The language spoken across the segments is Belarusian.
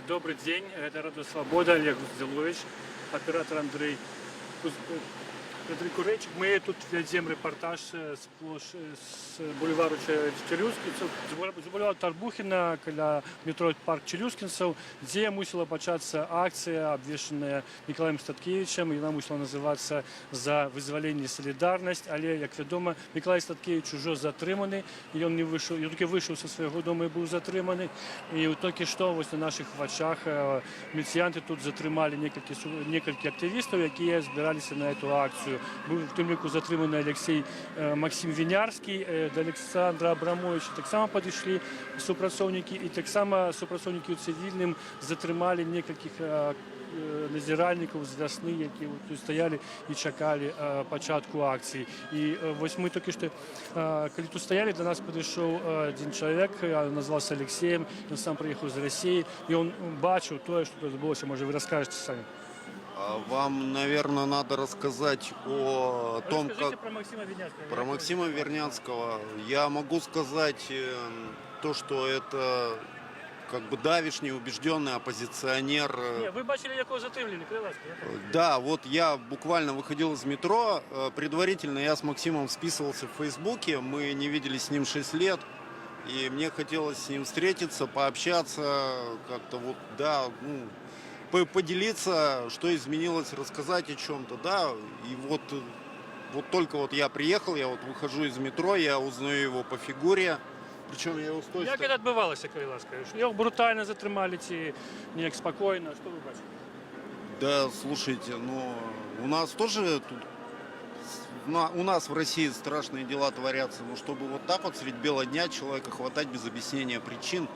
Добрый день, это Радио Свобода, Олег Гузделович, оператор Андрей Курейчик. Мы тут ведем репортаж с бульвару Челюскінців, з бульвару Тарбухіна, каля метро парк Челюскінців, где мусила початься акция, обвешенная Миколаем Статкевичем, и она мусила называться «За вызволение солидарность». Але, як відомо, Миколай Статкевич уже затриманий, і він не вийшов, він тільки вийшов зі свого дому і був затриманий. І тільки що ось на наших очах міліціянти тут затримали кілька активістів, які збиралися на цю акцію. Був в тим ліку затриманий Максим Вінярський, до Олександра Абрамовича так само підійшли супрацовники, і так само супрацовники у цивільним затримали некільких назиральників з весни, які тут стояли і чекали початку акції. І ось ми тільки що, коли тут стояли, до нас підійшов один чоловік, назвався Олексієм, він сам приїхав з Росії, і він бачив те, що тут відбулося, може ви розкажете самі. Вам, наверное, надо рассказать о том, как... Про Максима Вернядского. Про Максима Вернядского. Я могу сказать то, что это как бы давишний, убежденный оппозиционер. Не, вы бачили, якого затримали, Криласка? Да, вот я буквально выходил из метро. Предварительно я с Максимом списывался в Фейсбуке. Мы не виделись с ним 6 лет. И мне хотелось с ним встретиться, пообщаться, как-то вот, да, поделиться, что изменилось, рассказать о чем-то, да, и вот только вот я приехал, я вот выхожу из метро, я узнаю его по фигуре, причем я его стоит... Як це відбувалося, Криласка? Його брутально затримали, чи ніяк спокійно, що ви бачите? Да, слушайте, ну, у нас тоже тут, у нас в России страшные дела творятся, но чтобы вот так вот средь бела дня человека хватать без объяснения причин,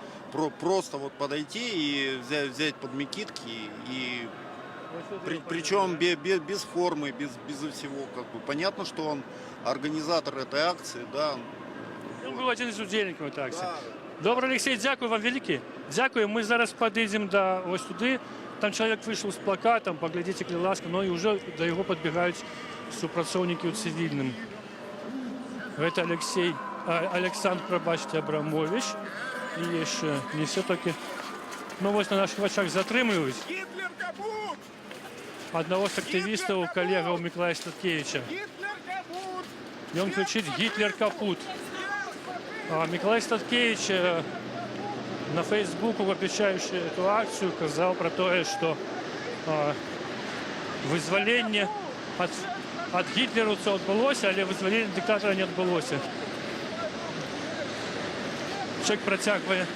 просто вот подойти и взять под мекитки, и причем без формы, без всего, как бы. Понятно, что он организатор этой акции, да. Він був один із удільників цієї акції. Да. Добре, Олексій, дякую вам велике. Дякую, ми зараз підійдемо до ось туди. Там чоловік вийшов з плакатом, поглядіть, Криласка, ну і вже до його підбігають супрацовники у цивільним. Це Олександр, пробачте, Абрамович. І ще не все-таки, ну ось на наших очах затримують одного з активістів, колегу Миколая Статкевича. І він кричить «Гітлер капут». А Миколай Статкевич на Фейсбуку, обещающий эту акцию, сказал про то, что вызволение от гитлеровцев отбылось, але вызволение диктатора не отбылось. Человек протягивает.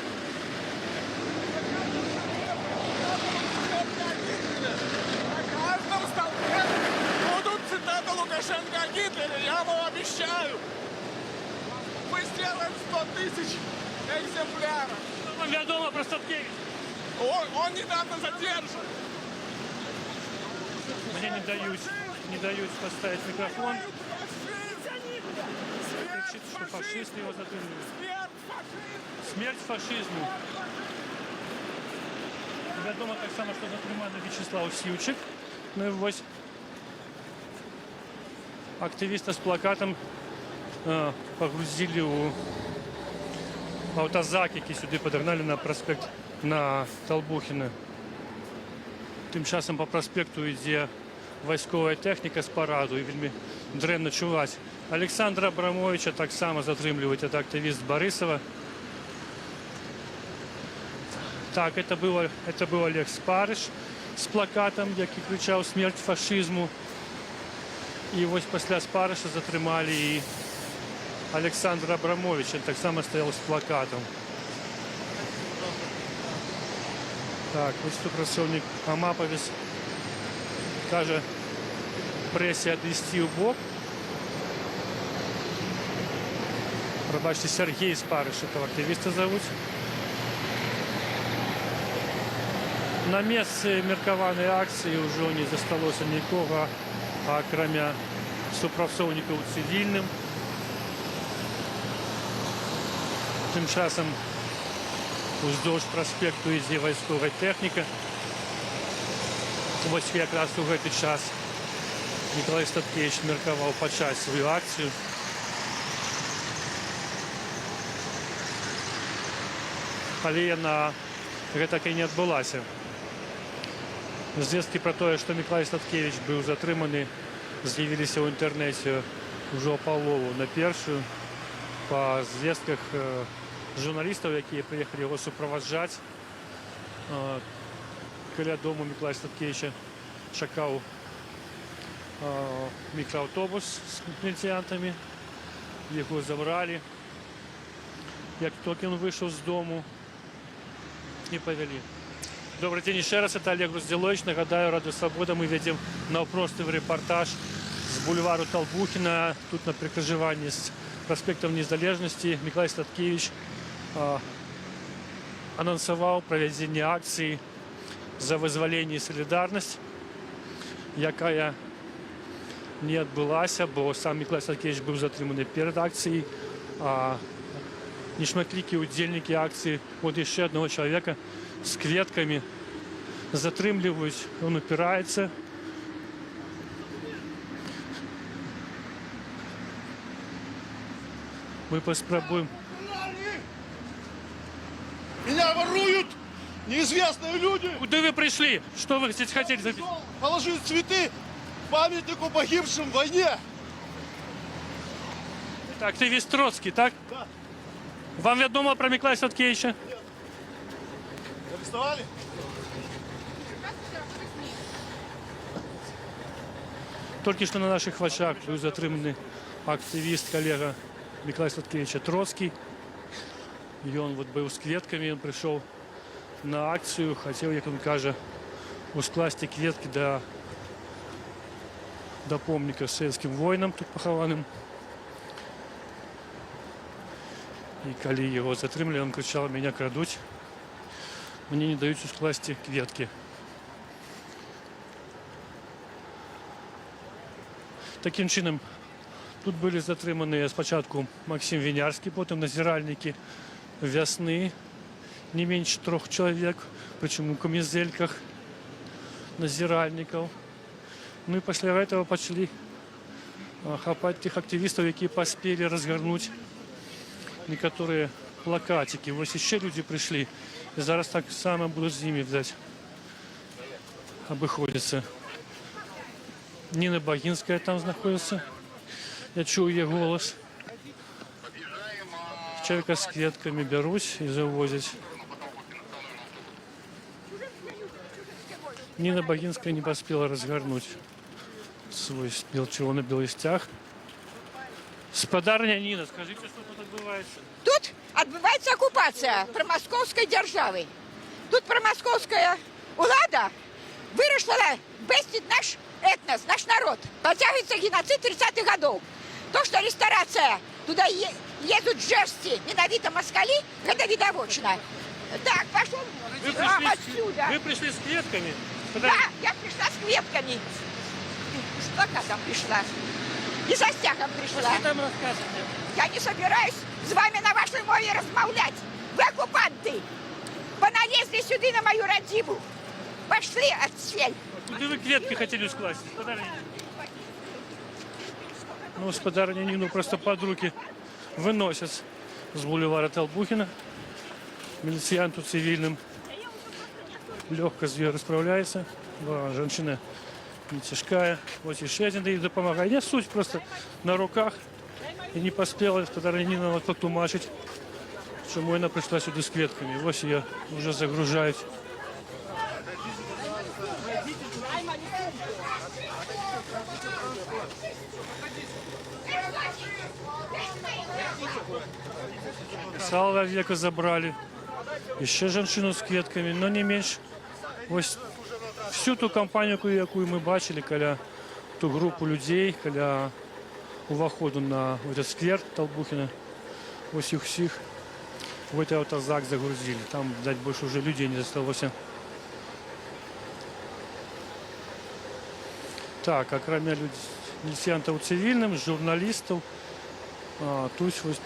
На каждом столбе будут цитаты Лукашенко о Гитлере, я вам обещаю. Мы сделаем 100 тысяч экземпляров. Вам ведомо про Статкевича? Он недавно задержан. Мне не дают поставить микрофон. Кричит, что фашисты его затримали. Смерть фашизму. Відомо так само, що затримали Вячеслав Сівчик. Ну і ось активіста з плакатом погрузили у автозак, який сюди подогнали на проспект на Толбухіна. Тим часом по проспекту йде військова техніка з параду і вельми древно чувати. Олександра Абрамовича так само затримлюють, це активіст Борисова. Так, це був Олег Спариш з плакатом, який кричав «Смерть фашизму». І ось після Спариша затримали і Олександра Абрамовича, він так само стояв з плакатом. Так, ось супрацовник Амаповець каже пресі відвести в бок. Пробачте, Сергій Спариш, этого активіста зовут. На місці меркаваної акції вже не засталося нікого, окрім супрацовників цивільним. Тим часом уздовж проспекту йде військова техніка. Ось якраз у цей час Миколай Статкевич меркував почати свою акцію. Але на гэтак і не адбылася. Звесткі пра тое, што Мікалай Статкевіч быў затрыманы, з'явіліся ў інтэрнэце ўжо палову на першую. Па звестках журналістаў, якія прыехалі яго суправаджаць, каля дому Мікалая Статкевіча чакаў мікрааўтобус з міліцыянтамі. Яго забралі. Як толькі ён выйшаў з дому, і павялі. Добрый день еще раз, это Олег Груздилович. Нагадаю, Радио Свобода. Мы ведем навпростый репортаж с бульвару Толбухина. Тут на прикрыжевании с проспектом Незалежности Миколай Статкевич анонсовал проведение акции за вызволение и солидарность, якая не адбылася, бо сам Миколай Статкевич был затрыманы перед акцией, а нешматлікія удзельнікі акцыі от яшчэ аднаго чалавека з кветкамі затрымліваюць, он упіраецца. Мы паспрабуем. Меня воруют неизвестные люди. Куды вы пришли? Что вы здесь хотели? Положить цветы памятнику погибшим в войне. Так, активист Троцкий, так? Да. Вам вядома про Миколая Статкевича? Арестовали? Толькі што на наших вачах быў затрыманы актывіст, калега Миколая Статкевича Троцкий. Ён вот быў з кветкамі, ён прыйшоў на акцыю, хацеў, як ён кажа, ускласці кветкі да помніка савецкім воінам тут пахаваным. И коли его затрымлі, он кричал: меня крадуть, мне не дают ускласти кветки. Таким чином, тут были затрыманы спочатку Максим Винярский, потом назиральники Вясны, не меньше 3 человек, причем у камизельках назиральников. Ну и после этого пошли хапать тех активистов, которые поспели разгорнуть некоторые плакатики. Вот еще люди пришли. И зараз так само будут с ними, видать, обыходиться. Нина Багинская там находится. Я чую ее голос. Человека с кветками берусь и завозить. Нина Багинская не поспела разгорнуть свой червоно-белый стяг. Спадарня Нина, скажите, что тут отбывается? Тут отбывается оккупация промосковской державы. Тут промосковская улада вырашила бестить наш этнос, наш народ. Потягивается геноцид 30-х годов. То, что реставрация, туда едут жерсти, ненавидя москали, это видовочно. Так, пошел отсюда. Вы пришли с кветками? Да, я пришла с кветками. С плакатом пришла. И со стягом пришла. Что там рассказываете? Я не собираюсь с вами на вашей мове размовлять. Вы оккупанты. Поналезли сюда на мою родину. Пошли отсель. Куда вы кветки хотели скласть? Ну, спадарня Нину просто под руки выносят с бульвара Толбухина. Милицианту цивильным легко с ней расправляется. Женщина не тяжкая. Вот еще один ей помогает. Не суть, просто на руках. И не поспела спадарня Нина вот потумачить, чему она пришла сюда с кветками. Вот ее уже загружают. Салва века забрали. Еще женщину с кветками, но не меньше. Ось всю ту компанию, яку мы бачили, каля ту группу людей, каля уваходу на этот сквер Толбухина. Ось их всех в этот автозак загрузили. Там, дать больше уже людей не осталось. Так, окромя міліціянтів цивільним, журналістів,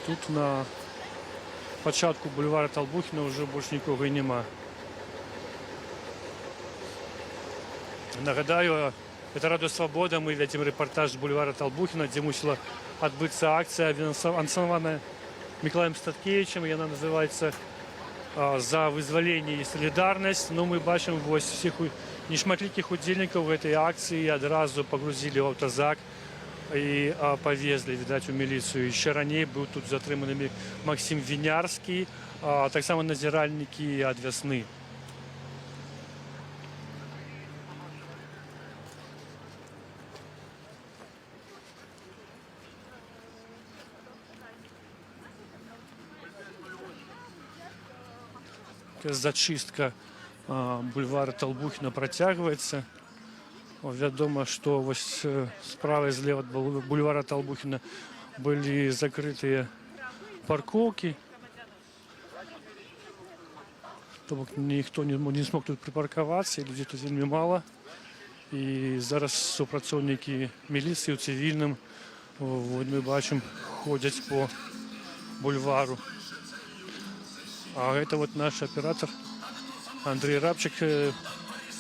тут на початку бульвара Толбухина вже більше нікого і нема. Нагадаю, це Радіо Свобода, ми ведемо репортаж з бульвара Толбухина, де мусила відбутися акція, анонсована Миколаєм Статкевичем, і вона називається за вызваленне і салідарнасць. Ну, мы бачым вось всіх нешматлікіх удзельнікаў гэтай акцыі адразу пагрузілі ў аўтазак і павезлі, відаць, у міліцыю. Яшчэ раней быў тут затрыманы Максім Вінярскі, таксама назіральнікі ад вясны. Зачистка бульвара Толбухіна працягваецца. Вядома, што вось справа і злева ад бульвара Толбухіна былі закрытыя паркоўкі. То бок ніхто не смог тут припаркавацца, і людзей тут вельмі мала. І зараз супрацоўнікі міліцыі ў цывільным, мы бачым, ходзяць по бульвару. А гэта вот наш аператор Андрей Рабчык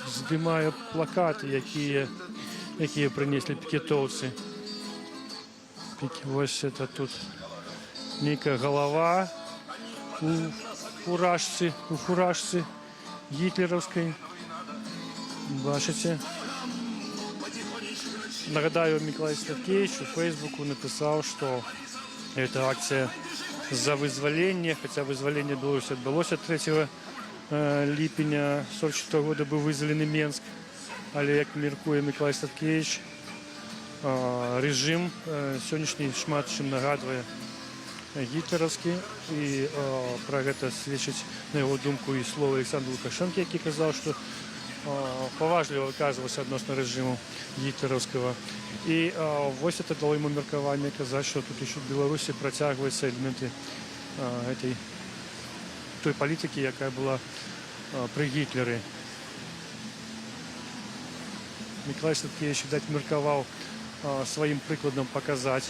здымае плакаты, якія прынеслі пікетоўцы. Вось это тут нейкая галава у фуражцы гітлераўскай. Бачыце? Нагадаю, Миколай Статкевич у Фейсбуку написал, что эта акция за вызваленне, хотя вызваленне Беларуси отбылося 3 ліпеня 1944 года, быў вызвалены Менск, але, як меркуе Миколай Статкевич, режим сённяшні шмат чым нагадвае гітлераўскі, і пра гэта сведчыць, на яго думку, і слова Александра Лукашэнкі, які казаў, што поважливо оказывался относно режиму гитлеровского. И вось это дало ему меркование казать, что тут еще в Беларуси протягиваются элементы той политики, якая была при Гитлере. Миколай Статкевич, видать, мерковал своим прикладом показать,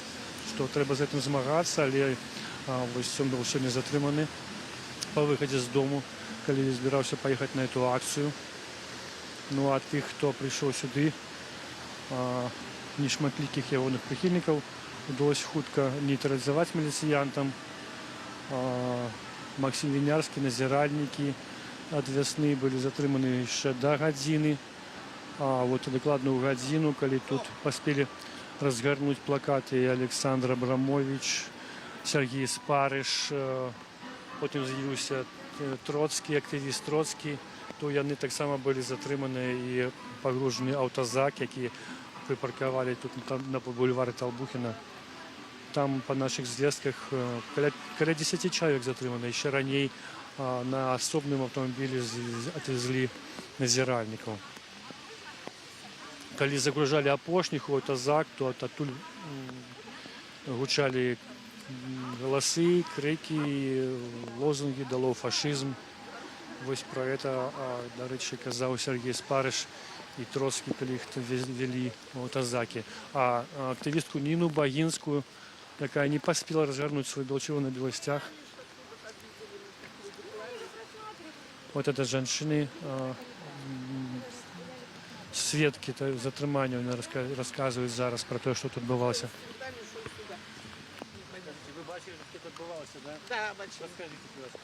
что треба з этим змагаться, але вось он был сегодня затрыманы по выходе с дому, когда збирался поехать на эту акцию. Ну а тых, хто прыйшоў сюды, нешматлікіх ягоных прыхільнікаў, удалось хутка нейтралізаваць міліцыянтам. Максім Вінярскі, назіральнікі ад вясны былі затрыманы яшчэ да гадзіны. Вот дакладна ў гадзіну, калі тут паспелі разгарнуць плакаты Александр Абрамович, Сергей Спарыш, потым з'явіўся Троцкі, актывіст Троцкі, то яны таксама былі затрыманы і пагружаны аўтазак, які припаркавалі тут на бульвары Толбухіна. Там па нашых звестках каля 10 чалавек затрыманы. Яшчэ раней на асобным аўтамабілі отвезлі назіральнікаў. Калі загружалі апошніх у аўтазак, то адтуль гучалі галасы, крыкі, лозунгі «Долой фашизм». Вось пра гэта, дарэчы, казаў Сергей Спарыш і Троцкі, калі іх вялі ў аўтазакі. А актывістку Ніну Багінскую, якая не паспела разгарнуць свой белчыво на белостях. Вот это жанчыны, сведкі затрымання, расказваюць зараз пра тое, што тут адбывалася. Вы бачили, што тут адбывалася, да? Да, бачили. Расскажите, пожалуйста.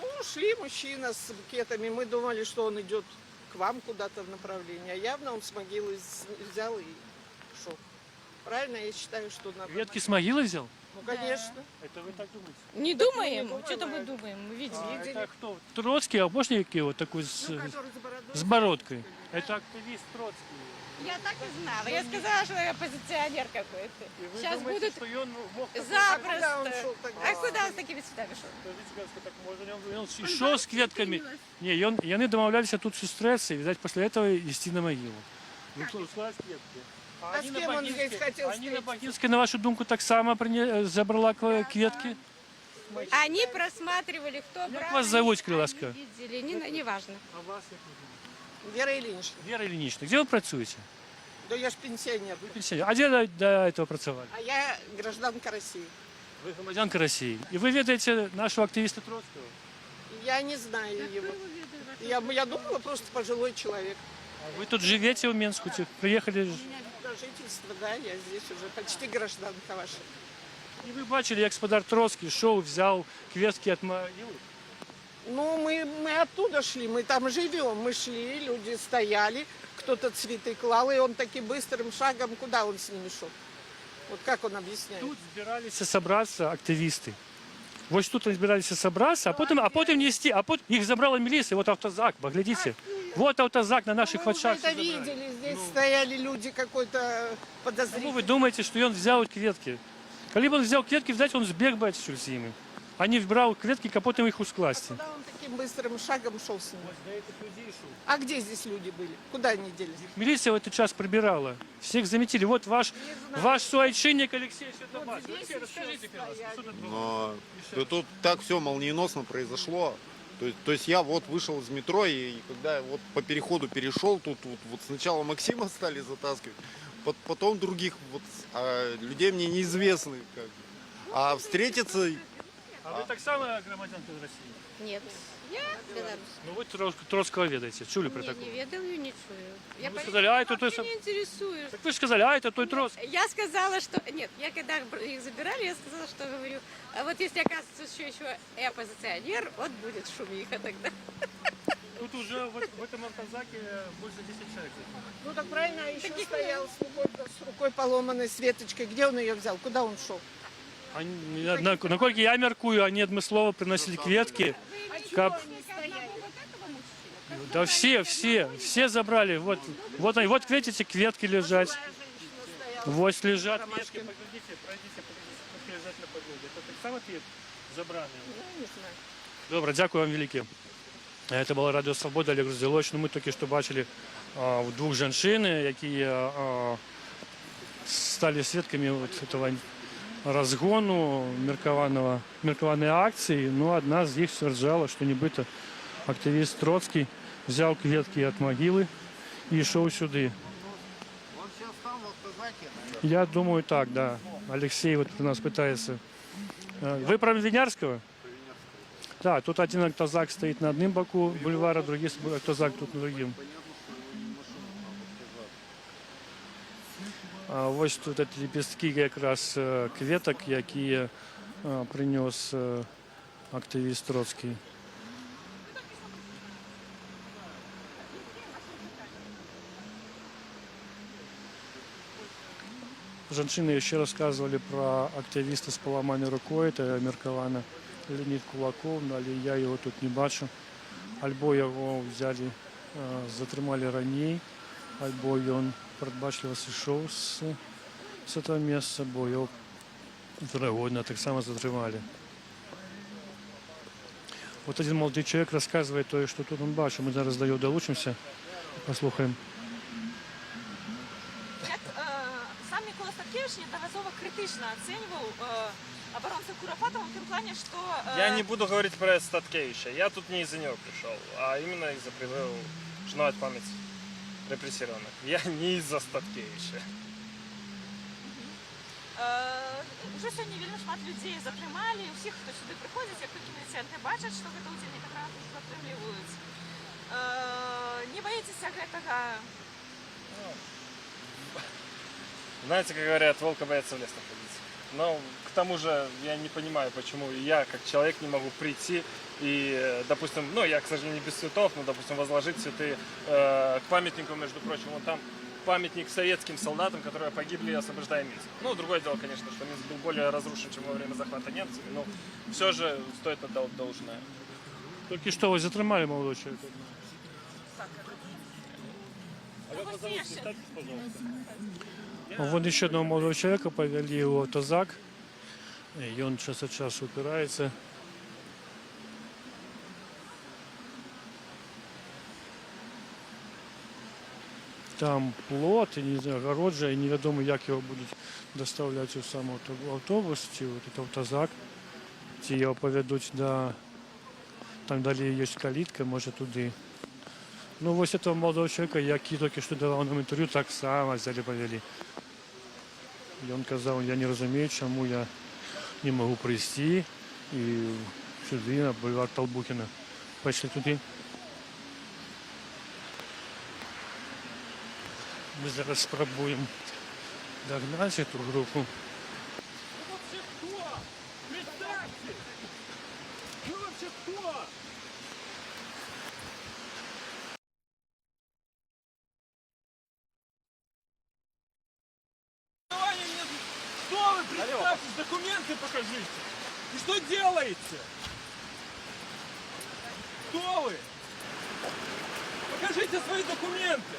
Ну, шли мужчина с букетами. Мы думали, что он идет к вам куда-то в направлении. А явно он с могилы взял и шел. Правильно? Я считаю, что надо... Ветки с могилы взял? Ну, конечно. Это вы так думаете? Не думаем? Что-то мы думаем, мы видим. Это кто? Троцкий, а помните, вот такой Который с бородкой? Это активист Троцкий. Я так и знала. Я сказала, что я оппозиционер какой-то. И вы Сейчас думаете, будут что он мог такой- запросто. он шел тогда? А куда он с такими цветами шел? Скажите, пожалуйста, так можно? Он шел с кветками. Не, яны домовлялись тут встретиться и, видать, после этого идти на могилу. Ну, складать кветки. А с кем он здесь хотел Они на встретиться? Багинской, на вашу думку, так само забрала кветки? Они просматривали, кто брал. вас зовут, они ласка? видели, не важно. А вас Вера Ильинична. Вера Ильинична, где вы працуете? Да я ж пенсионер. Вы пенсионер. А где до этого працевали? А я гражданка России. Вы громадянка России. И вы ведаете нашего активиста Троцкого? Я не знаю его. Я думала, просто пожилой человек. Вы тут живете в Менску? Приехали? У меня вид на жительство, да, я здесь уже почти гражданка ваша. І ви бачили, як господар Троцький йшов, взяв квітки від могили? Ну, мы оттуда шли, мы там живем. Мы шли, люди стояли, кто-то цветы клал, и он таким быстрым шагом, куда он с ними шел? Вот как он объясняет? Тут збиралися собраться активісти. Ось тут вони збиралися собраться, а потім нести, а потім їх забрала міліція. Вот автозак, поглядите. Вот автозак на наших Мы очах. это видели, здесь стояли люди какой-то Чому подозрительный. ви думаєте, що він взяв квітки? Коли б він взяв квітки, взяти, він збіг би отсюда з ними. А не брав квітки, а потім їх ускласти. Куда он таким быстрым шагом шел с ними? А где здесь люди были? Куда они делись? Милиция в этот час прибирала. Всех заметили. Вот ваш суайчинник Алексей Щербач. здесь Алексей, еще расскажите, пожалуйста, что тут было? Но тут так все молниеносно произошло. То есть я вот вышел из метро, и когда вот по переходу перешел, тут вот сначала Максима стали затаскивать, потом других вот, людей мне неизвестных. Как бы. А встретиться... А вы так само громадянка России? Нет. Я белорус. Ну вы Троцкого ведаете. Чули про Не, такое? не ведаю, не чую. Я Вы сказали, а это той вообще сам... не интересуюсь. Так вы же сказали, а это той Троцкий. Я сказала, что... Нет, я когда их забирали, я сказала, что говорю, а вот если окажется, что еще и оппозиционер, вот будет шумиха тогда. Тут уже в этом автозаке больше 10 человек. Ну так правильно, а еще стоял с рукой поломанной, с веточкой. Где он ее взял? Куда он шел? Наколькі я мяркую, они адмыслова приносили кветки. Каб... Да все забрали. Вот видите, кветки лежат. Вот лежат кветки. Поглядите, пройдите, кветки лежат на подлоге. Это так само квет забрані? Ну, не знаю. Добре, дякую вам велике. Це була Радіо Свобода, Олег Розділович. Ну, ми тільки що бачили двох жінок, які стали свідками вот этого разгону меркаванной акции. Ну, одна из них стверджала, что нібито активист Троцкий взял кветки от могилы и шел сюда. Он сейчас там в автозаке. Я думаю, так, да. Алексей вот у нас пытается. Вы про Винярского? Да, тут один автозак стоит на одном боку бульвара, другий автозак тут на другим. А ось тут эти лепестки якраз кветок, які принес активіст Троцький. Женщины еще рассказывали про активиста с поломанной рукой, это Меркавана Леонид Кулаков, але я його тут не бачу. Альбо його взяли, затримали ранее, альбо він передбачливо зійшов з цього місця, бо його вероятно так само затримали. Вот один молодой человек рассказывает то, что тут он бачит. Мы зараз до його долучимся, послухаємо. Як сам Микола Статкевич неодноразово критично оценивал оборонцев Куропатова в том плане, что... Я не буду говорить про Статкевича. Я тут не из-за него пришел, а именно из-за призыва шановать память репрессированных. Я не из-за Статкевича. Уже сьогодні вельми шмат людей затримали, у всіх, хто сюди приходить, як тільки міліціянти бачать, що гэта удзельнік адразу ж затрымліваюць. Не боитесь гэтага? Знаете, как говорят, волка боятся в лес находить. Но к тому же я не понимаю, почему я как человек не могу прийти и, допустим, ну я, к сожалению, не без цветов, но, допустим, возложить цветы к памятнику, между прочим, вон там памятник советским солдатам, которые погибли, освобождая Минск. Ну, другое дело, конечно, что Минск был более разрушен, чем во время захвата немцами, но все же стоит отдать должное. Только что вы затримали молодого человека. Вот еще одного молодого человека повели его в автозак, и он час от часу упирается. Там плот, і не знаю, огороджа, і невідомо, як його будуть доставляти у сам автобус, чи от этот автозак, чи його поведуть до... Там далі є калітка, може туди. Ну, ось этого молодого человека, який тільки що давав нам інтерв'ю, так само взяли, повели. І він казав, я не розумію, чому я не можу прийти і сюди, на бульвар Толбухіна. Пішли туди. Ми зараз спробуємо догнати цю групу. Вы вообще кто? Представьте! Вы вообще кто? вы представьтесь, документы покажите. И что делаете? Кто вы? Покажите свои документы.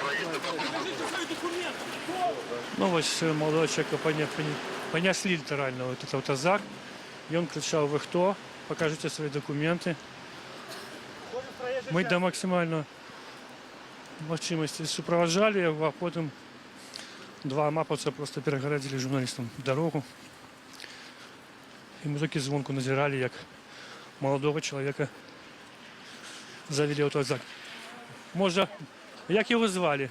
Покажите свои документы. Кто вы? Ну, вось молодого человека понесли литерально вот этот автозак. И он кричал: вы кто? Покажите свои документы. Мы до максимального мовчимости супроводжали его, а потом два маповца просто перегородили журналистам дорогу. И мы таки звонку назирали, як молодого человека завели в автозак. Може, як його звали?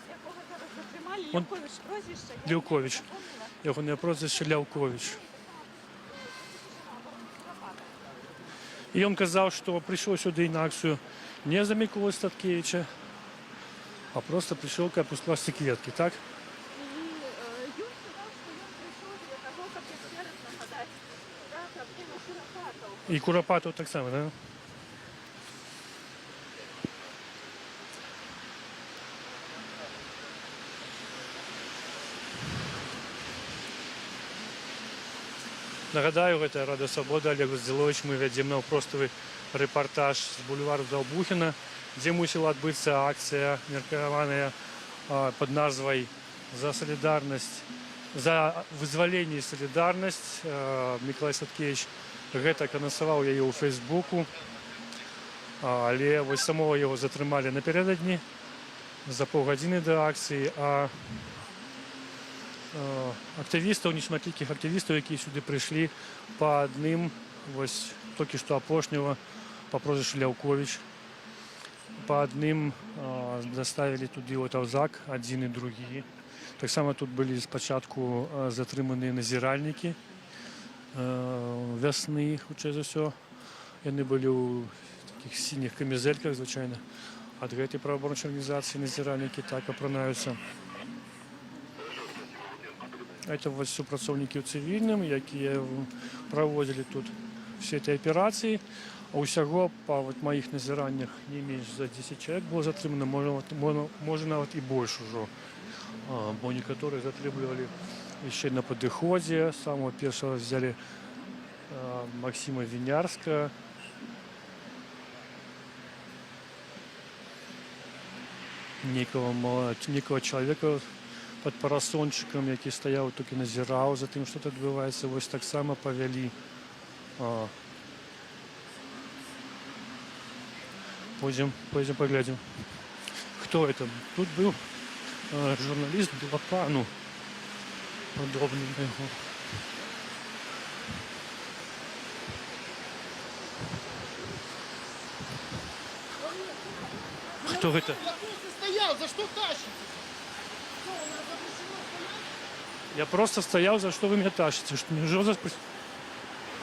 Он... Левкович. Його прозвище Левкович. І він казав, що прийшов сюди на акцію не за Миколу Статкевича, а просто прийшов капусту пластиклетки, так? І Куропатов так само, так? Нагадаю, гэта Рада Свабода, Олег Зелович. Мы вядзем наўпроставы рэпартаж з бульвару Далбухіна, дзе мусіла адбыцца акцыя, меркаваная пад назвай «За солідарнасць», за вызваленне і солідарнасць. Миколай Статкевич гэтак анансаваў яе ў Фейсбуку, але вось самого яго затрымалі напярэдадні за паўгадзіны да акцыі, а актывістаў, нешматлікіх актывістаў, якія сюды прыйшлі па адным, вось толькі што апошняга, па прозвішчу Левкович, па адным даставілі туды ў автозак, адзін і другі. Таксама тут былі спачатку затрыманыя назіральнікі вясны, хутчэй за ўсё. Яны былі ў такіх сініх камізэльках, звычайна. Ад гэтай праваабарончай арганізацыі назіральнікі так апранаюцца. Это вот супрацоўнікі ў цывільным, якія праводзілі тут все эти аперацыі. А ўсяго па маіх назіраннях не менш за 10 чалавек было затрымана, можа нават і больш ужо. Бо некаторых затрымлівалі яшчэ на падыходзе. Самого першага взяли Максима Вінярска. Некого чалавека под парасончиком, які стаяў, толькі назіраў за тым, што тут адбываецца. Вось таксама павялі. Пойдем поглядим. Кто это? Тут был журналист Блапану, подобный на его. Кто это? Я просто стоял, за что тащите? Я просто стоял, за что вы меня тащите? Что мне жёстко спросить?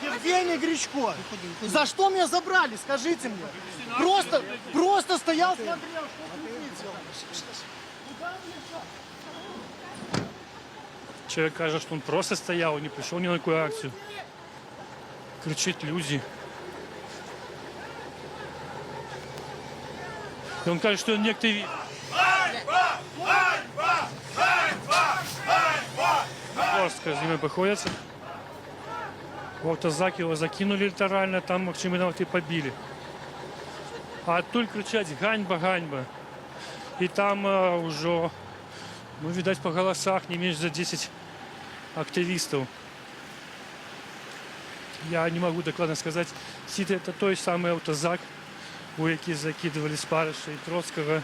Евгений Гречко, за что меня забрали, скажите мне? Просто стоял, смотрел, что ты видел. Человек кажет, что он просто стоял, не пришел ни на какую акцию. Кричит люди. И он кажет, что он не активист. Жестко с ними походятся. В автозак его закинули литерально, там Максима и побили. А оттуль кричать «Ганьба, ганьба!» И там уже, ну, видать, по голосах не меньше за 10 активистов. Я не могу докладно сказать, si это той самый автозак, у які закидывали Спарыша и Троцкого.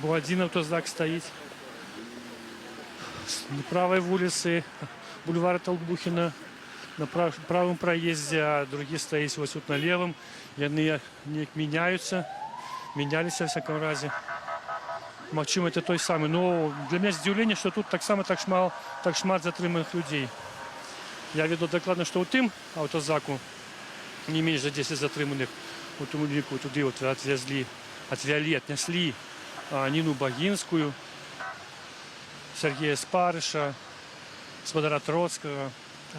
Бо один автозак стоит на правой улице бульвара Толбухина, на правом проезде, а другие стоят вот тут на левом. Яны не меняются, менялись во всяком разе. Магчыма, это той самый. Но для меня здзіўленне, что тут так шмат затрыманых людей. Я веду докладно, что у тым автозаку не меньше за 10 затрыманых. У тому ліку туди вот отнесли Нину Багинскую, Сергея Спарыша, Сводара Троцкого,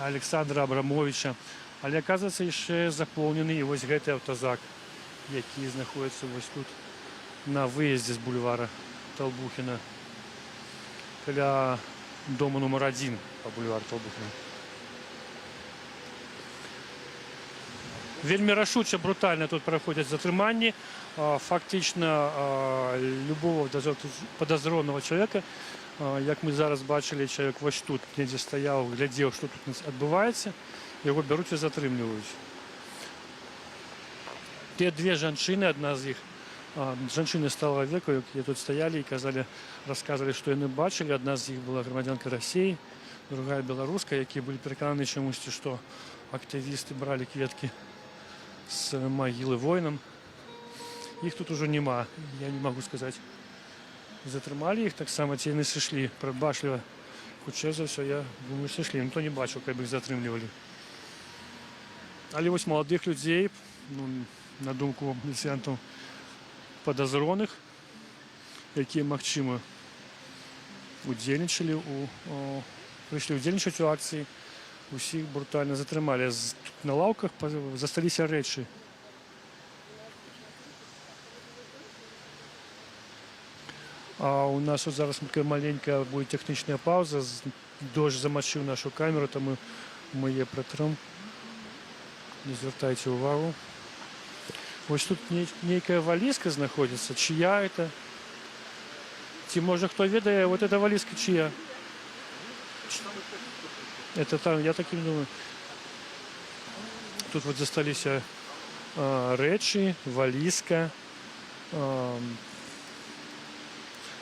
Александра Абрамовича. Але, оказывается, еще заполнены и вот гэты автозак, які знаходится вот тут на выезде с бульвара Толбухина. Каля дома номер 1 по бульвару Толбухіна. Вельмі рашуча, брутальна тут проходять затрыманні. Фактично любого подозреваного человека, як ми зараз бачили, чоловік ось тут, недзе стаяў, глядзеў, што тут адбываецца, яго бяруць і затрымліваюць. Те две жанчыны, одна з іх, жанчыны сталага веку, якія тут стаялі і расказвалі, што яны бачылі. Адна з іх была грамадзянка Расіі, другая беларуска, якія былі перакананы чамусьці, што актывісты бралі кветкі з магілы воінам. Іх тут ужо няма, я не магу сказаць. Затрымалі іх таксама, ці яны сышлі прадбачліва. Хутчэй за ўсё, я думаю, сышлі. Ніхто не бачыў, каб іх затрымлівалі. Але вось маладых людзей, на думку міліцыянтаў, подозреваных, якія, магчыма, прыйшлі ўдзельнічаць у акцыі, усіх брутальна затрымалі. На лаўках засталіся рэчы. А у нас зараз маленькая будет технічная пауза. Дождь замочыў нашу камеру, тому мы яе пратрым. Не звяртайце увагу. Вось тут нейкая валізка знаходзіцца. Чия это? Ці можа хто ведае, вот эта валізка чия? Это там, я так и думаю. Тут вот засталіся рэчы, валізка,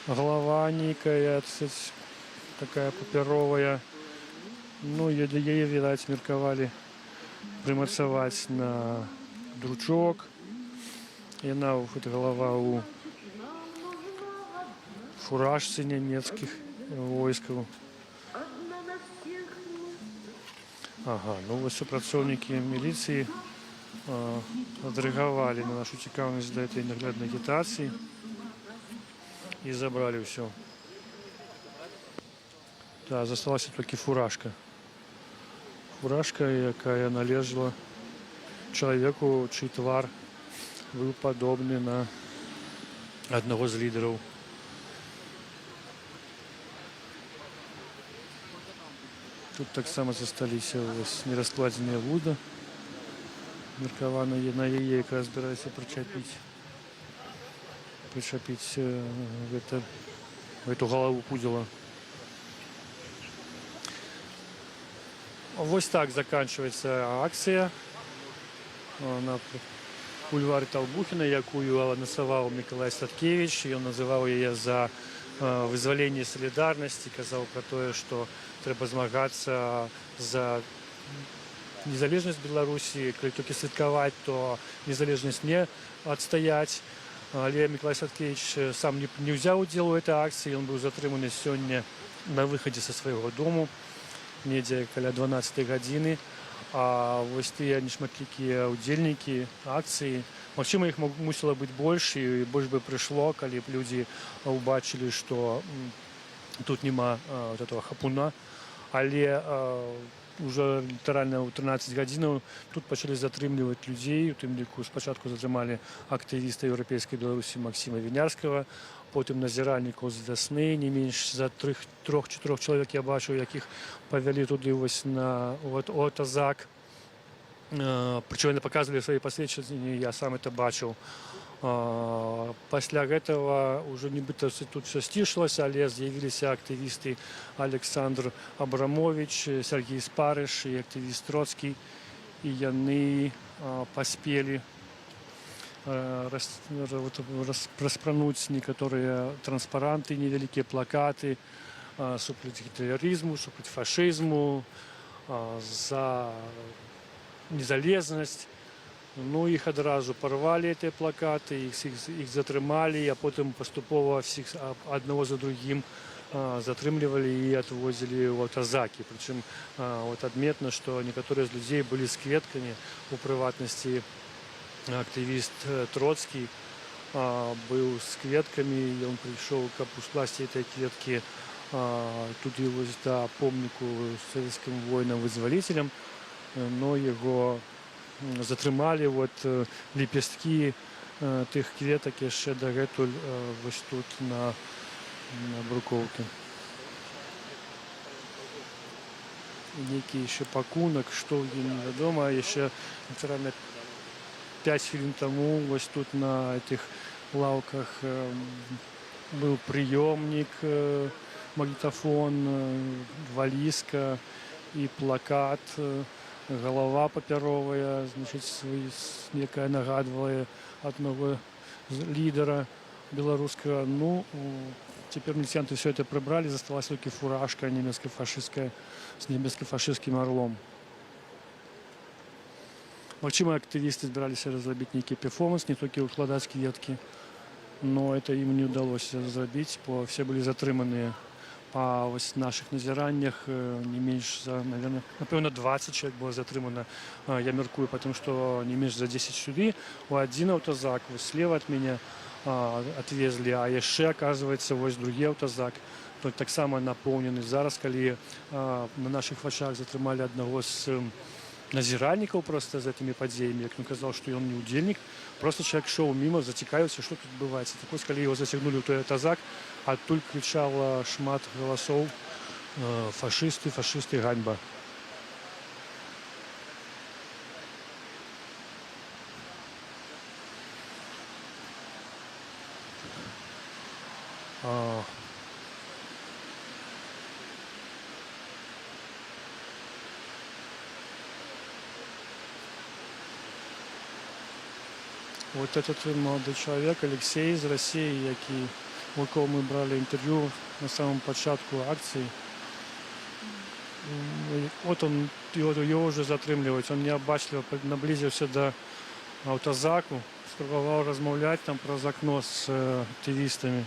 голова нейкая, такая папяровая. Ну, яе, відаць, меркавалі прымацаваць на дручок. Яна, вот, голова у фуражцы нямецкіх войскаў. Ага, ну вось супрацоўнікі міліцыі адрэагавалі на нашу цікаўнасць да этой нагляднай агітацыі і забралі ўсё. Да, засталася толькі фуражка. Фуражка, якая належала чалавеку, чый твар быў падобны на аднаго з лідараў. Тут таксама засталіся нераскладзеныя вуда. Меркавана на яе якраз збіраюся прычапіць эту галаву пудзіла. Вось так заканчивается акція на бульвары Толбухіна, якую анансаваў Миколай Статкевич. Ён называў яе за вызваленне солідарнасці, казаў пра тое, што трэба змагацца за незалежнасць Беларусі. Калі толькі святкаваць, то незалежнасць не адстаяць. Але Миколай Статкевич сам не ўзяў удзел у этой акцыі. Ён быў затрыманы сёння на выхадзе са свайго дому, недзе каля 12 гадзіны. А вось тыя нешматлікія ўдзельнікі акцыі, магчыма, іх мусіла быць больш, і больш бы прыйшло, калі б людзі ўбачылі, што тут няма вот этого хапуна. Але уже літаральна ў 13 гадзінаў тут пачалі затрымліваць людзей. У тым ліку спачатку затрымалі актывіста еўрапейскай Беларусі Максіма Вінярскага, потым назіральнікаў з вясны, не менш за 3-4 чалавек я бачыў, якіх павялі туды вось на ОТАЗАК. Прычым яны паказвалі свае пасведчанні, я сам это бачыў. Пасля гэтага ўжо нібыта тут все сцішылася, але з'явіліся актывісты Александр Абрамович, Сергей Спарыш і актывіст Троцкі, і яны паспелі распрануць некаторыя транспаранты, невялікія плакаты супраць гітлерызму, супраць фашызму, за незалежнасць. Ну, іх адразу парвалі гэтыя плакаты, іх затрымалі, а потым паступова всіх аднаго за другім затрымлівалі і адвозілі ў АТАЗАКі. Прычым адметна, што некаторыя з людзей былі з кветкамі, у прыватнасці актывіст Троцкі быў з кветкамі, ён прыйшоў, каб ускласці гэтыя кветкі туды вось да помніку савецкім воінам-вызваліцелям, но яго затрымалі. Лепесткі тых кветак яшчэ дагэтуль вось тут на брукоўкі. нейкі яшчэ пакунак, што ў ім невядома. Яшчэ натуральна 5 хвілін таму вось тут на этих лаўках быў прыёмнік, магнітафон, валізка і плакат, галава папяровая, значыць, якая нагадвае аднаго лідара беларускага. Ну, цяпер міліцыянты все это прыбралі, засталась толькі фуражка нямецка-фашысцкая з нямецка-фашысцкім арлом. Магчыма, актывісты збіраліся разрабіць нейкі перформанс, не толькі укладаць кветкі, но это ім не ўдалося зрабіць, бо все былі затрыманыя. Па наших назіраннях не менш за, напэўна, 20 человек было затрымана, я мяркую, потому что не менш за 10 сюды, у один аўтазак, слева от меня отвезли, а яшчэ, оказывается, вось другі аўтазак, таксама напоўнены. Зараз, калі на наших вачах затрымалі аднаго з назіральнікаў просто з гэтымі падзеямі, як ён казаў, што ён не ўдзельнік, просто человек шоў мімо, зацікавіўся, што тут адбываецца. Так вось, калі яго зацягнулі ў той аўтазак, адтуль крычала шмат галасоў: фашысты, фашысты, ганьба. Вот этот молодой человек, Алексей из России, який, у кого мы брали интервью на самом початку акции. Вот он, его уже затрымліваюць. Он необачливо наблизился до аўтазаку, спрабаваў размаўляць там праз акно з актывістамі.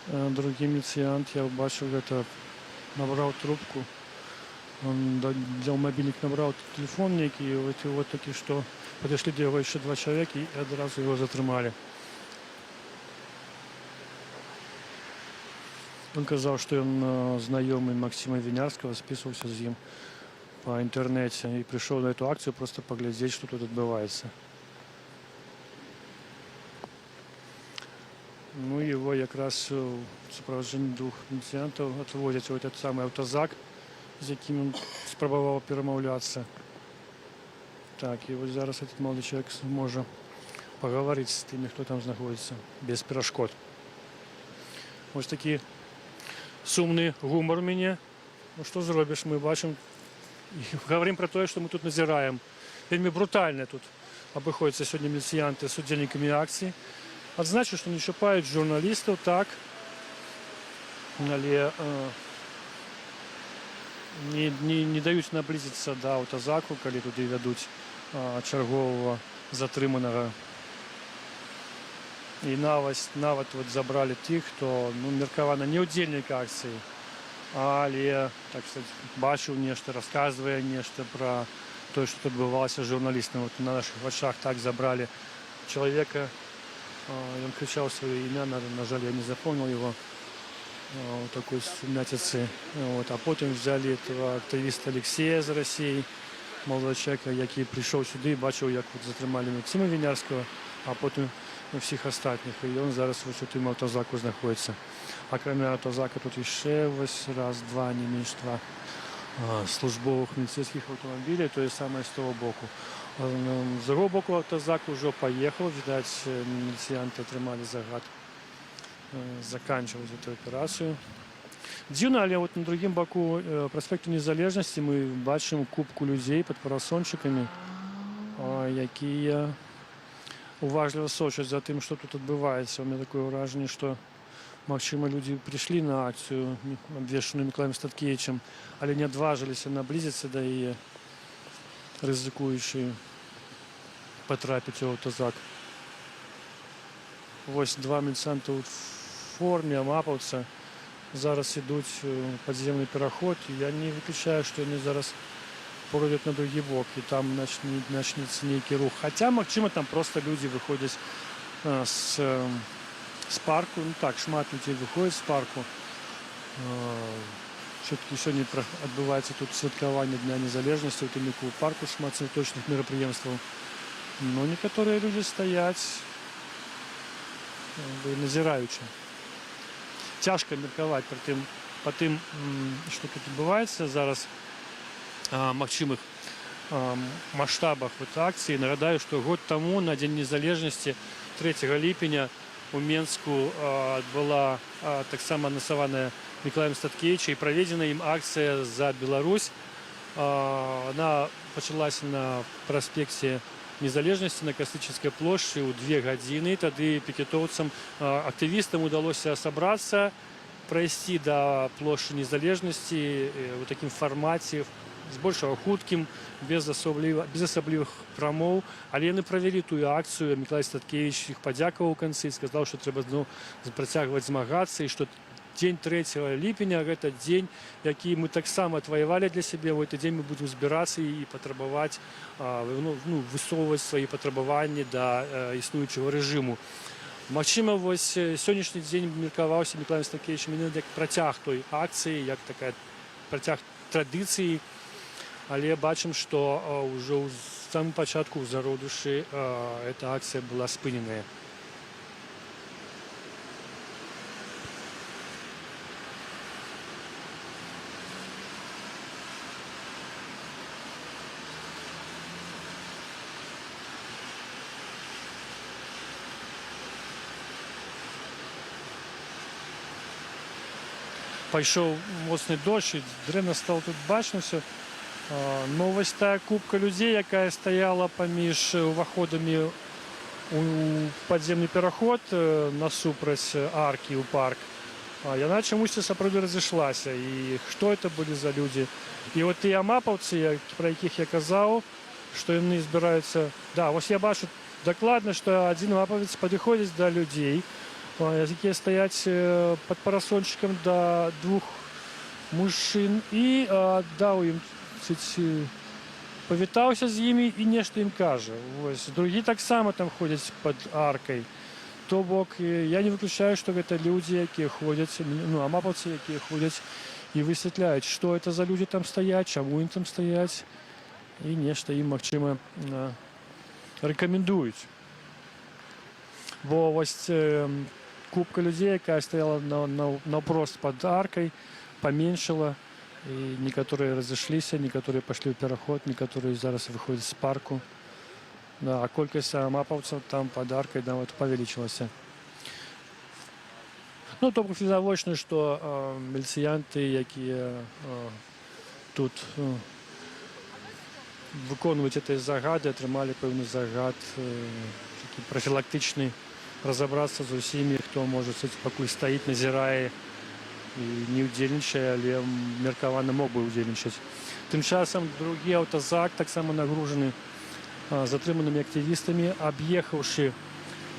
Другі міліцыянт, я убачыў гэта, набраў трубку. Он взял мобильник, набрал телефон некий, и вот таки, что подошли до него еще 2 человека и одразу его затрымали. Он сказал, что он знакомый Максима Винярского, списывался с ним по интернете и пришел на эту акцию просто поглядеть, что тут отбывается. Ну, его как раз в сопровождении 2 міліцыянтаў отвозят в этот самый аўтазак, з яким он спрабаваў перамаўляцца. Так, і вось зараз этот молодой человек зможа паговорыць з тымі, хто там знаходзіцца, без перашкод. Вось такі сумны гумор у мяне. Ну, што зробіш, мы бачым і говорим про тое, што мы тут назіраем. Вельмі брутальна тут абыходзяцца сёння міліцыянты з удзельнікамі акцыі. Адзначу, што не чапаюць журналістаў, так, але не даюць наблизіцца да аўтазаку, калі туды вядуць чарговага затрыманага. І нават вот забралі тых, хто меркавана не ўдзельнік акцыі, але, так сказать, бачыў нешта, расказвае нешта пра тое, што тут адбывалася з журналістам. Вот на наших вачах так забралі чалавека, ён крычаў сваё імя, на жаль, я не запомнил его, в такой сумятицы. Вот. А потім взяли этого активиста Алексея з Росії, молодого человека, який прийшов сюди і бачив, як вот затрымали Максима Винярского, а потім всіх остальних. І він зараз ось у тим аўтазаку знаходиться. Окрім аўтазака тут ще ось раз, два, не менш 2 службових міліцейських автомобілів, то є саме з того боку. З другого боку аўтазак уже поїхав, видать, міліціянти отримали загад заканчивать эту операцию. Дзіўна, але вот на другім боку проспекту Незалежнасці мы бачым купку людзей пад парасончыкамі, якія уважліва сочаць за тым, што тут адбываецца. У меня такое ўражанне, што, магчыма, людзі прыйшлі на акцыю, абвешчаную Мікалаем Статкевічам, але не адважыліся наблізіцца да яе, рызыкуючы патрапіць у аўтазак. Вось 2 міліцыянта ў форме, мапаўца, зараз ідуць падземны пераход, і я не выключаю, што яны зараз пройдуць на другі бок, і там начнецца нейкі рух. Хаця, магчыма, там проста людзі выходзяць з парку. Ну так, шмат людзей выходзяць з парку. Все-таки сёння адбываецца тут святкаванне Дня Незалежнасці, у тым ліку ў парку шмат святочных мерапрыемстваў. Но некаторыя людзі стаяць назіраючы. Цяжка меркаваць па тым, што тут адбываецца зараз. магчымых маштабах акцыі. Нагадаю, што год таму на Дзень незалежнасці 3 ліпеня у Менску была таксама анансаваная Мікалаем Статкевіча і праведзена ім акцыя за Беларусь. Она пачалася на праспекце Незалежнасці на Касычынскай плошчы ў 2 гадзіны. Тады пікетоўцам, актывістам удалося сабрацца, прайсці да плошчы Незалежнасці ў такім фармаце, збольшага хуткім, без асаблівых прамоў. Але яны правялі тую акцыю. Мікалай Статкевіч іх падзякаваў у канцы, сказаў, што трэба працягваць змагацца і што дзень 3 ліпеня – гэта дзень, які мы таксама адваявалі для сябе. У гэты дзень мы будзем збірацца і патрабаваць, высоўваць свае патрабаванні да існуючага рэжыму. Магчыма, вось сённяшні дзень меркаваўся Мікалаем Статкевічам як працяг той акцыі, як такая працяг традыцыі. Але бачым, што ўжо ў самым пачатку ў зародышы эта акцыя была спыненая. Пайшоў моцны дождж, і дрэнна стала тут бачна ўсё. Но вось тая купка людзей, якая стаяла паміж уваходамі у падземны пераход насупраць аркі ў парк, яна чамусьці сапраўды разышлася. І што это былі за людзі? І вот тыя мапаўцы, пра якіх я казаў, што яны збіраюцца... Да, вось я бачу дакладна, што адзін мапавец падыходзіць да людзей, якія стаяць пад парасончыкам да 2 мужчын і даў ім, павітаўся з імі і нешта ім кажа. Другі таксама там ходзяць пад аркай. То бок, я не выключаю, што гэта людзі, якія ходзяць, мапаўцы, якія ходзяць і высвятляюць, што это за людзі там стаяць, чаму ім там стаяць, і нешта ім, магчыма, рэкамендуюць. Бо вось купка людзей, якая стаяла наўпрост пад аркай, паменшала, і некаторыя разышліся, некаторыя пашлі ў пераход, некаторыя зараз выходзяць з парку. А колькасць мапаўцаў там пад аркай нават павялічылася. То бок відавочна, што міліцыянты, якія тут выконваюць этой загады, атрымалі пэўны загад, такі прафілактычны, разобраться з усімі, хто можа пакуль стаіць, назірае і не ўдзельнічае, але меркавана мог бы ўдзельнічаць. Тым часам другі аўтазак, таксама нагружаны затрыманымі актывістамі, аб'ехаўшы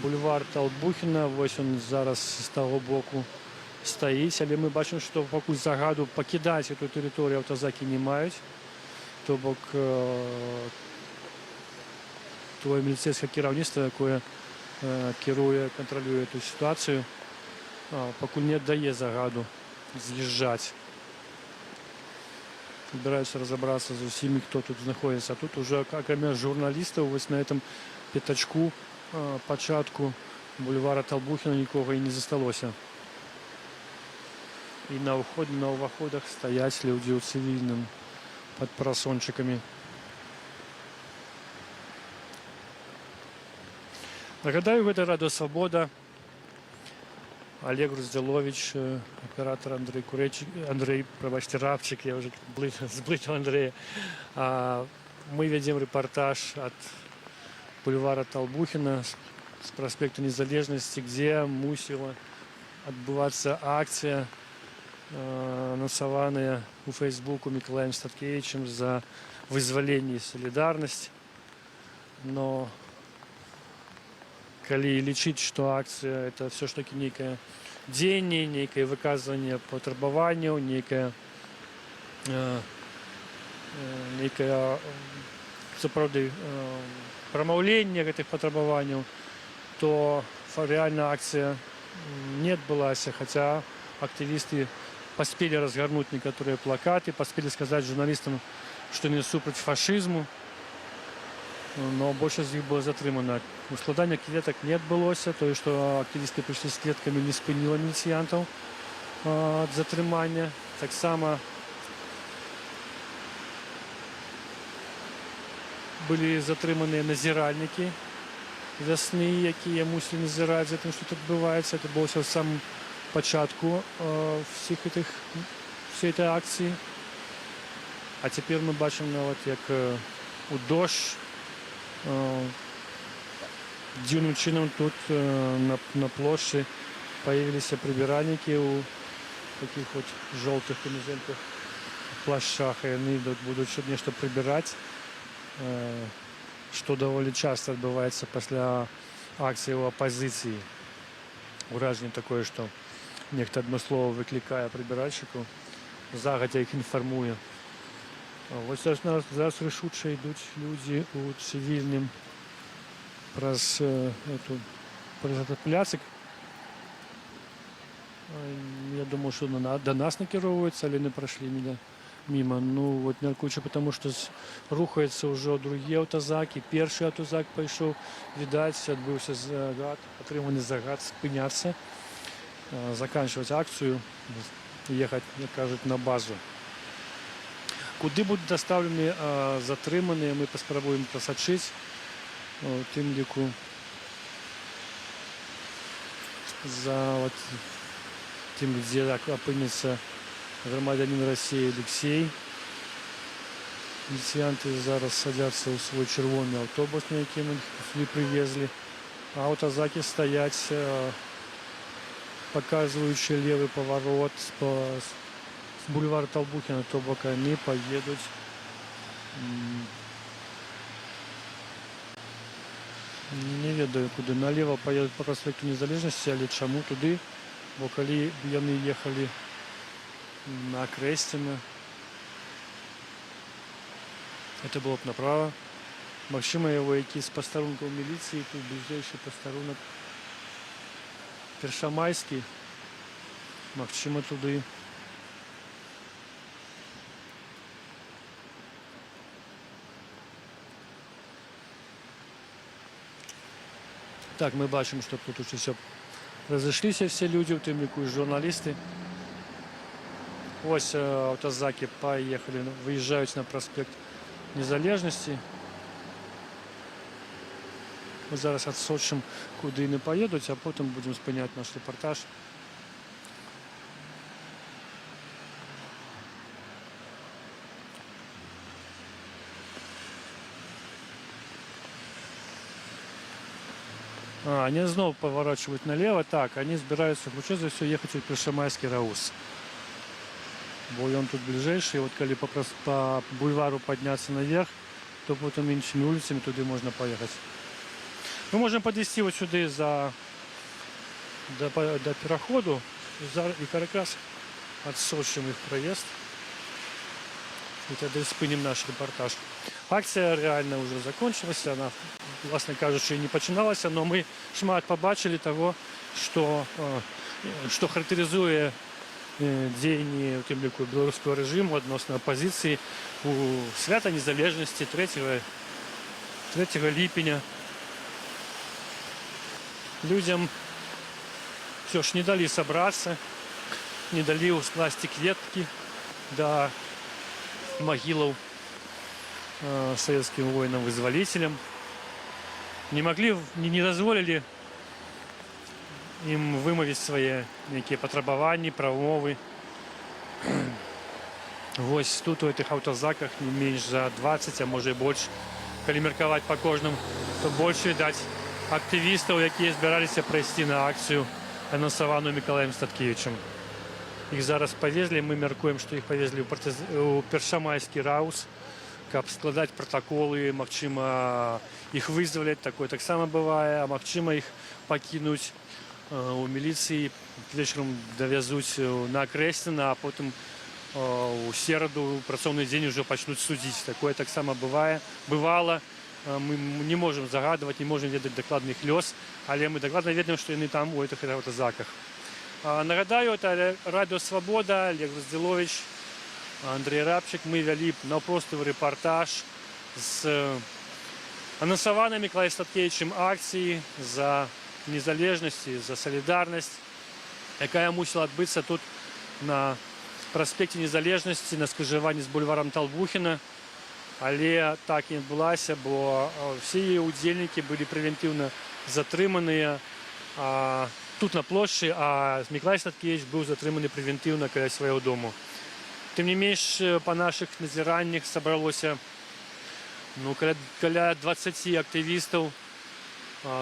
бульвар Талбухіна, вось он зараз з таго боку стаіць, але мы бачым, што пакуль загаду пакідаць эту тэрыторыю аўтазакі не маюць. То бок тое міліцэйскае кіраўніцтва, якое кіруе, кантралюе эту сітуацыю, пакуль не аддае загаду з'язджаць. Збіраюцца разабрацца з усімі, хто тут знаходзіцца. Тут уже, акрамя журналістаў, вось на этом пятачку пачатку бульвара Талбухіна нікога і не засталося. І на ўваходах стаяць людзі ў цывільным пад парасончыкамі. Нагадаю, гэта Радыё Свабода. Олег Груздзялович, оператор Андрей Рабчик, я уже сблытал Андрея. Мы вядзем рэпартаж ад бульвара Талбухіна з праспекта Незалежнасці, дзе мусіла адбывацца акцыя, анансаваная у Фейсбуку Мікалаем Статкевічам за вызваленне і салідарнасць. Но калі лічыць, што акцыя – это все ж таки нейкае дзеянне, нейкае выказванне патрабаванняў, нейкае сапраўды прамаўленне гэтых патрабаванняў, то рэальна акцыя не адбылася, хаця актывісты паспелі разгарнуць некаторыя плакаты, паспелі сказаць журналістам, што яны супраць фашызму, но большасць з іх была затрымана. Складання кветак не адбылося, тое, што актывісты прыйшлі з кветкамі, не спыніла міліцыянтаў ад затрымання. Таксама былі затрыманыя назіральнікі вясны, якія мусілі назіраць за тым, што тут адбываецца. Это было ўсё ў самым пачатку всей этой акцыі. А цяпер мы бачым нават, як у дождж дзіўным чынам тут на плошчы появіліся прыбіральнікі ў такіх вот жоўтых камізэльках, плашчах, і яны будуць нешта прыбіраць, што даволі часта адбываецца пасля акцыі ў апазіцыі. Уражанне такое, што нехта адмыслова выклікае прыбіральшчыкаў, загадзя іх інфармуе. Вось зараз рашуча ідуць людзі ў цывільным праз этот пляцик. Я думаю, что до нас накіроўваюцца, але не прайшлі мимо. Ну, вот мяркуючы, потому что рухаецца ўжо другі аўтазак, і першы аўтазак пайшоў. Відаць, адбыўся загад, атрыманы загад спыняцца, заканчивать акцию, ехать, як кажуць, на базу. Куды будуць дастаўлены затрыманыя, мы паспрабуем прасачыць. У тым ліку за вот тем, где опынется громадянин России Алексей. Міліцыянты зараз садятся ў свой чырвоны аўтобус, на якім іх привезли. А аўтазакі стаяць, показваючы левый поворот с бульвара Толбухина, то бок они поедут не ведаю куды, налево поедут по проспекту Незалежности, але чаму туды, бо калі яны ехалі на Крэсціна, это было б направо. Магчыма, яго які з пастарункаў міліцыі, тут бліжэйшы пастарунак Першамайскі, магчыма, туды. Так, мы бачим, что тут уже все разошлись, все люди, в тем лику и журналисты. Ось аўтазакі поехали, выезжают на проспект Незалежности. Мы зараз адсочым, куды яны поедут, а потом будем спыняць наш репортаж. Они снова поворачивают налево. Так, они собираются, лучше за все, ехать в Першамайский Раус. Бо он тут ближайший. Вот когда по бульвару подняться наверх, то потом іншими улицами туда можно поехать. Мы можем подвести вот сюда до переходу и как раз отсочим их проезд. И тогда спынем наш репортаж. Акция реально уже закончилась, она, власне кажучи, не починалась, но мы шмат побачили того, что характеризує дзеянні у тым ліку беларускага рэжыму адносна апазіцыі у свята незалежнасці 3 ліпеня. Людям все ж не дали собраться, не дали скласти кветки до могилов советским воинам-вызволителям. Не дозволили им вымовить свои некие патрабаванні, прамовы. Вось тут у этих аўтазаках не менш за 20, а може і больш. Калі меркаваць па кожным, то больш відаць актывістаў, якія збіраліся прайсці на акцыю, анансаваную Мікалаем Статкевічам. Іх зараз павезлі, мы мяркуем, што іх павезлі ў Першамайскі Раус, каб складаць пратаколы, магчыма, іх вызваляць, такое таксама бывае, а магчыма, іх пакінуць у міліцыі, вечарам давязуць на Крэсціна, а потым у сераду, працоўны дзень ужо пачнуць судзіць. Такое таксама бывала. Мы не можем загадывать, не можем ведаць дакладны іх лёс, але мы дакладна ведаем, што яны там у гэтых аўтазаках. Нагадаю, это Радио Свобода, Олег Роздзілович, Андрей Рабчик. Мы вялі наўпростовы рэпартаж з анансаванай Мікалаем Статкевічам акцыі за незалежнасць, за салідарнасць, якая мусіла адбыцца тут на праспекце Незалежнасці, на скрыжаванні з бульварам Толбухина. але так і не адбулася, бо всі її удзельнікі былі прэвентыўна затрыманыя тут на плошчы, а Мікалай Статкевіч быў затрыманы прэвентыўна каля свайго дому. Тым не менш, па нашых назіраннях сабралося каля 20 актывістаў.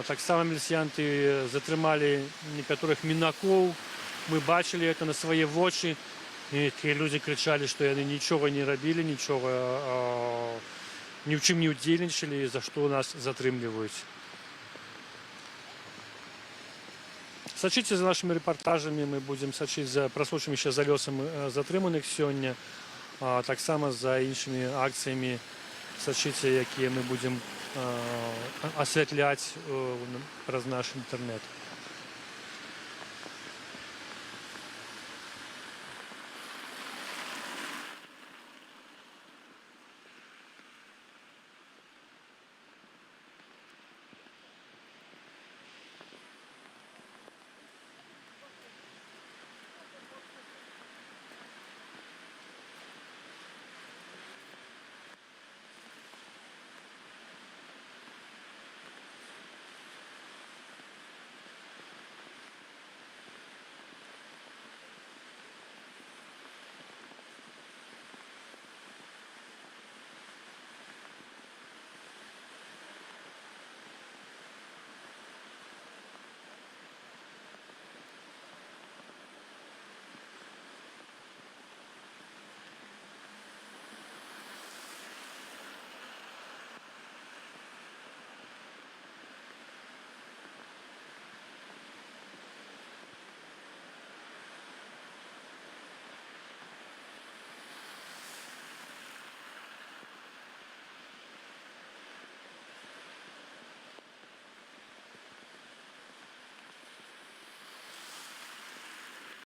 Таксама міліцыянты затрымалі некаторых мінакоў. Мы бачылі гэта на свае вочы. І тыя людзі крычалі, што яны нічога не рабілі, нічога ні ў чым не ўдзельнічалі, за што нас затрымліваюць. Сачыце за нашымі рэпартажамі, мы будзем сачыць праслухаем яшчэ за лёсам затрыманых сёння, таксама за іншымі акцыямі сачыце, якія мы будзем асвятляць праз наш інтэрнэт.